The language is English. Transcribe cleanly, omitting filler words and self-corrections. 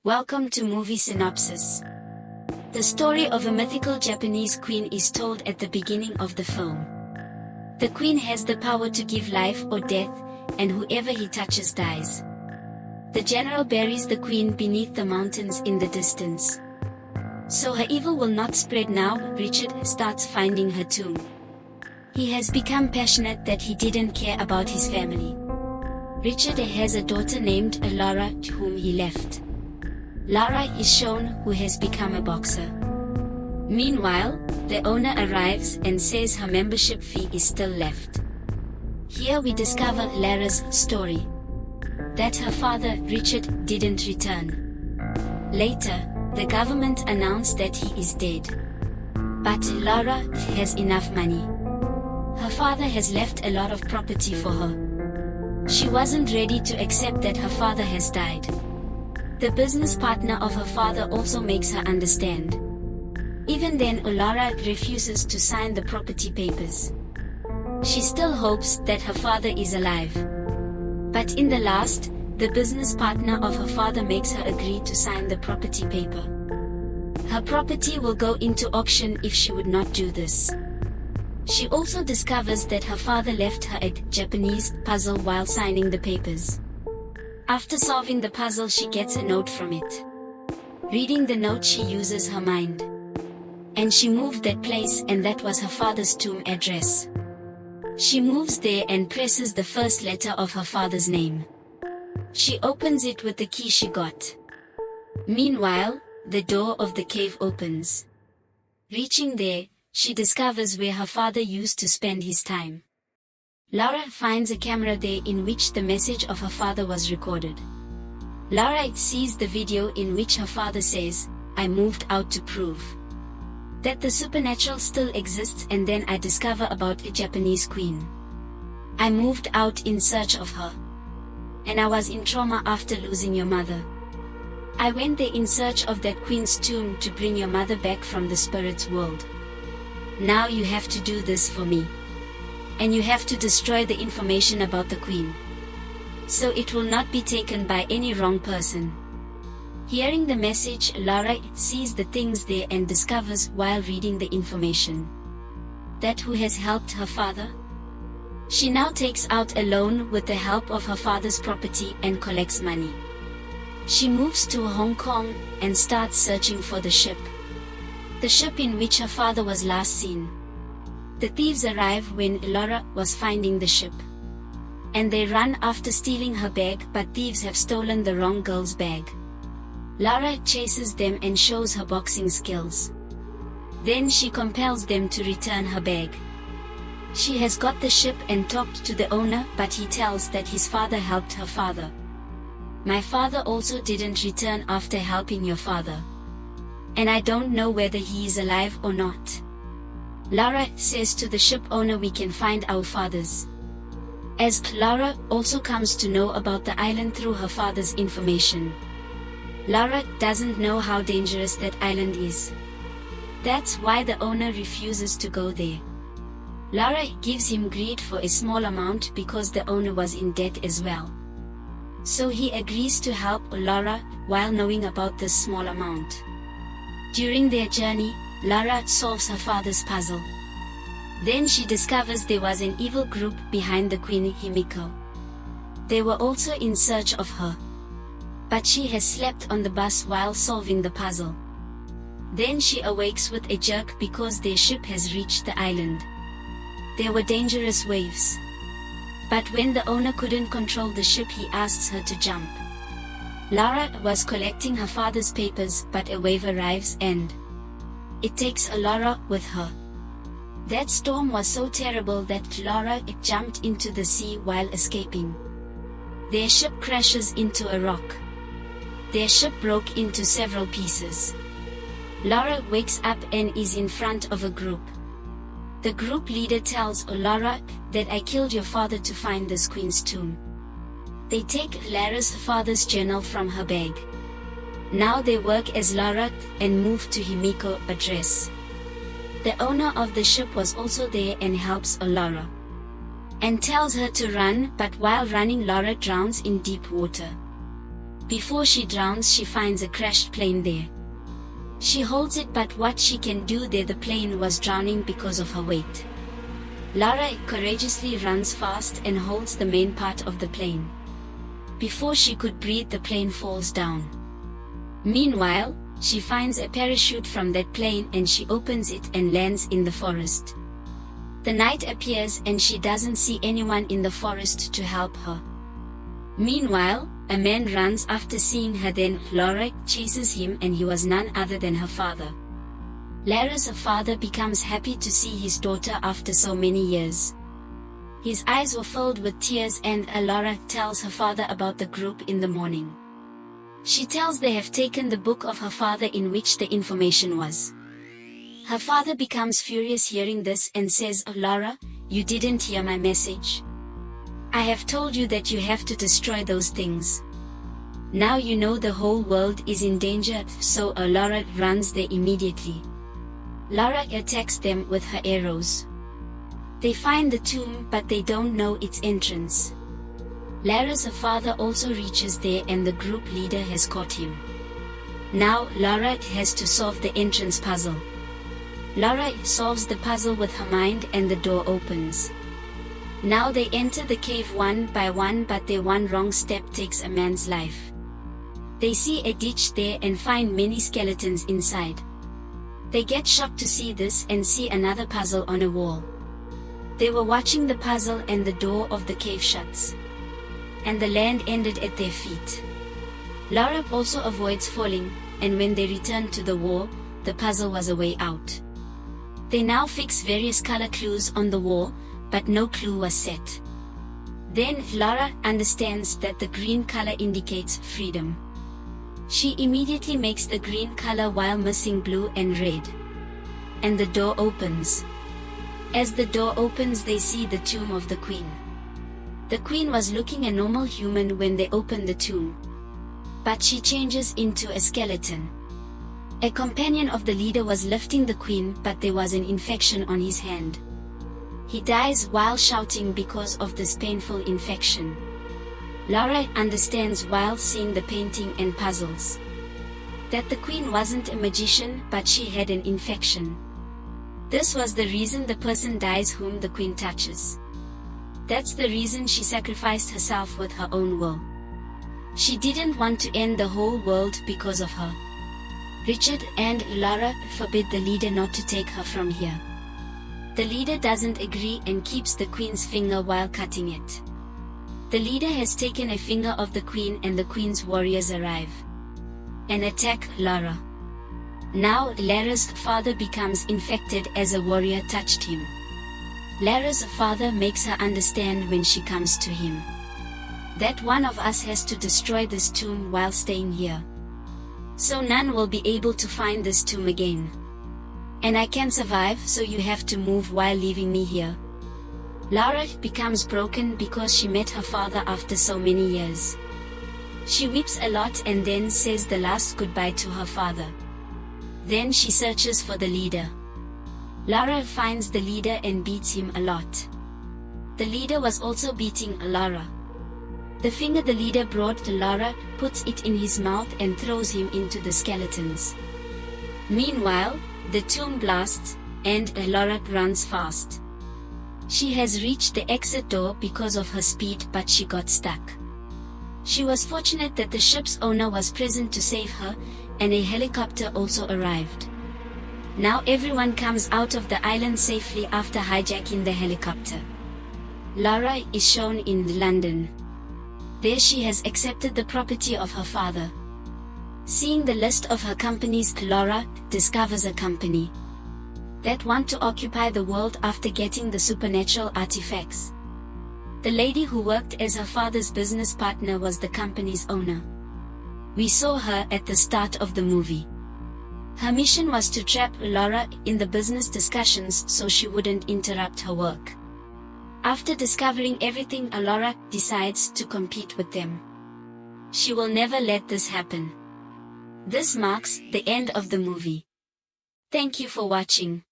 Welcome to Movie Synopsis. The story of a mythical Japanese queen is told at the beginning of the film. The queen has the power to give life or death, and whoever he touches dies. The general buries the queen beneath the mountains in the distance. So her evil will not spread now. Richard starts finding her tomb. He has become passionate that he didn't care about his family. Richard has a daughter named Lara, whom he left. Lara is shown, who has become a boxer. Meanwhile, the owner arrives and says her membership fee is still left. Here we discover Lara's story. That her father, Richard, didn't return. Later, the government announced that he is dead. But Lara has enough money. Her father has left a lot of property for her. She wasn't ready to accept that her father has died. The business partner of her father also makes her understand. Even then, Lara refuses to sign the property papers. She still hopes that her father is alive. But in the last, the business partner of her father makes her agree to sign the property paper. Her property will go into auction if she would not do this. She also discovers that her father left her a Japanese puzzle while signing the papers. After solving the puzzle, she gets a note from it. Reading the note, she uses her mind. And she moved that place, and that was her father's tomb address. She moves there and presses the first letter of her father's name. She opens it with the key she got. Meanwhile, the door of the cave opens. Reaching there, she discovers where her father used to spend his time. Lara finds a camera there in which the message of her father was recorded. Lara sees the video in which her father says, "I moved out to prove that the supernatural still exists, and then I discover about a Japanese queen. I moved out in search of her. And I was in trauma after losing your mother. I went there in search of that queen's tomb to bring your mother back from the spirit's world. Now you have to do this for me. And you have to destroy the information about the queen, so it will not be taken by any wrong person." Hearing the message, Lara sees the things there and discovers while reading the information that who has helped her father. She now takes out a loan with the help of her father's property and collects money. She moves to Hong Kong and starts searching for the ship in which her father was last seen. The thieves arrive when Lara was finding the ship. And they run after stealing her bag, but thieves have stolen the wrong girl's bag. Lara chases them and shows her boxing skills. Then she compels them to return her bag. She has got the ship and talked to the owner, but he tells that his father helped her father. "My father also didn't return after helping your father. And I don't know whether he is alive or not." Lara says to the ship owner, "We can find our fathers." As Lara also comes to know about the island through her father's information. Lara doesn't know how dangerous that island is. That's why the owner refuses to go there. Lara gives him greed for a small amount because the owner was in debt as well. So he agrees to help Lara while knowing about this small amount. During their journey, Lara solves her father's puzzle. Then she discovers there was an evil group behind the queen, Himiko. They were also in search of her. But she has slept on the bus while solving the puzzle. Then she awakes with a jerk because their ship has reached the island. There were dangerous waves. But when the owner couldn't control the ship, he asks her to jump. Lara was collecting her father's papers, but a wave arrives and it takes Lara with her. That storm was so terrible that Lara jumped into the sea while escaping. Their ship crashes into a rock. Their ship broke into several pieces. Lara wakes up and is in front of a group. The group leader tells Lara that "I killed your father to find this queen's tomb." They take Lara's father's journal from her bag. Now they work as Lara and move to Himiko address. The owner of the ship was also there and helps Lara. And tells her to run, but while running Lara drowns in deep water. Before she drowns, she finds a crashed plane there. She holds it, but what she can do there, the plane was drowning because of her weight. Lara courageously runs fast and holds the main part of the plane. Before she could breathe, the plane falls down. Meanwhile, she finds a parachute from that plane and she opens it and lands in the forest. The night appears and she doesn't see anyone in the forest to help her. Meanwhile, a man runs after seeing her, then Lara chases him, and he was none other than her father. Lara's father becomes happy to see his daughter after so many years. His eyes were filled with tears, and Lara tells her father about the group in the morning. She tells they have taken the book of her father in which the information was. Her father becomes furious hearing this and says, "Lara, you didn't hear my message. I have told you that you have to destroy those things. Now you know the whole world is in danger." So Lara runs there immediately. Lara attacks them with her arrows. They find the tomb, but they don't know its entrance. Lara's father also reaches there and the group leader has caught him. Now Lara has to solve the entrance puzzle. Lara solves the puzzle with her mind and the door opens. Now they enter the cave one by one, but their one wrong step takes a man's life. They see a ditch there and find many skeletons inside. They get shocked to see this and see another puzzle on a wall. They were watching the puzzle and the door of the cave shuts. And the land ended at their feet. Lara also avoids falling, and when they return to the wall, the puzzle was a way out. They now fix various color clues on the wall, but no clue was set. Then Lara understands that the green color indicates freedom. She immediately makes the green color while missing blue and red. And the door opens. As the door opens, they see the tomb of the queen. The queen was looking a normal human when they opened the tomb. But she changes into a skeleton. A companion of the leader was lifting the queen, but there was an infection on his hand. He dies while shouting because of this painful infection. Lara understands while seeing the painting and puzzles that the queen wasn't a magician, but she had an infection. This was the reason the person dies whom the queen touches. That's the reason she sacrificed herself with her own will. She didn't want to end the whole world because of her. Richard and Lara forbid the leader not to take her from here. The leader doesn't agree and keeps the queen's finger while cutting it. The leader has taken a finger of the queen and the queen's warriors arrive and attack Lara. Now Lara's father becomes infected as a warrior touched him. Lara's father makes her understand when she comes to him that one of us has to destroy this tomb while staying here. So none will be able to find this tomb again. And I can survive, so you have to move while leaving me here. Lara becomes broken because she met her father after so many years. She weeps a lot and then says the last goodbye to her father. Then she searches for the leader. Lara finds the leader and beats him a lot. The leader was also beating Lara. The finger the leader brought to Lara puts it in his mouth and throws him into the skeletons. Meanwhile, the tomb blasts, and Lara runs fast. She has reached the exit door because of her speed, but she got stuck. She was fortunate that the ship's owner was present to save her, and a helicopter also arrived. Now everyone comes out of the island safely after hijacking the helicopter. Lara is shown in London. There she has accepted the property of her father. Seeing the list of her companies, Lara discovers a company that want to occupy the world after getting the supernatural artifacts. The lady who worked as her father's business partner was the company's owner. We saw her at the start of the movie. Her mission was to trap Lara in the business discussions so she wouldn't interrupt her work. After discovering everything, Lara decides to compete with them. She will never let this happen. This marks the end of the movie. Thank you for watching.